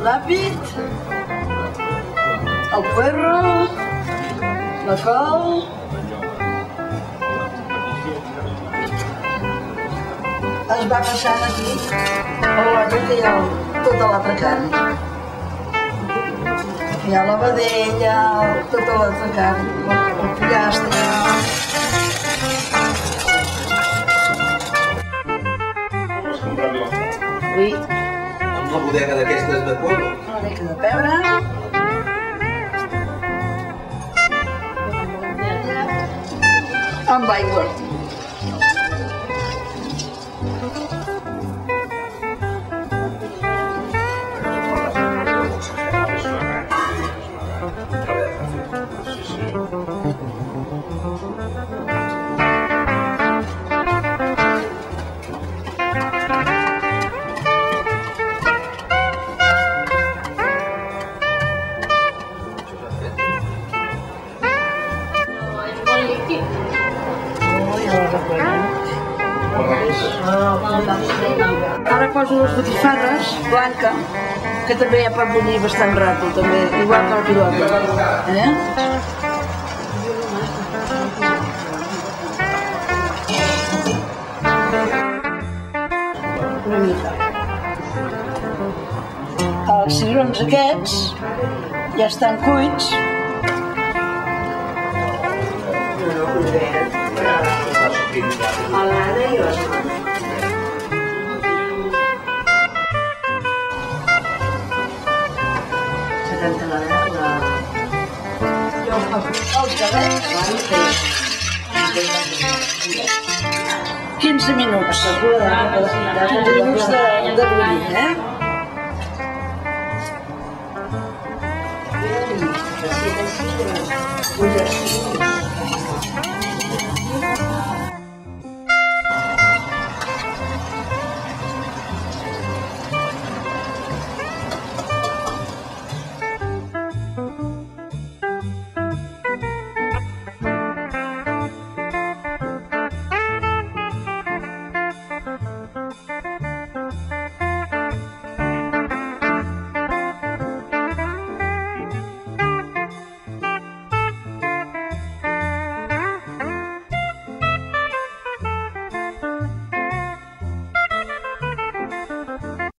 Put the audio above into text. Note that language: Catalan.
l'àpid, el puerro, la col, es va passant aquí a l'oli que hi ha tota l'altra carn. Hi ha la vedella, tota l'altra carn, el pollastre. Oui. Amb una bodega d'aquestes de pueblo. Una mica de pebre. Amb aigua. Ara poso les botifarres, blanca, que també ja pot bullir bastant ràpid, també, igual que la pilota. Una mica. Els cigrons aquests ja estan cuits. Els galets, 15 minuts. 15 minuts de bullir,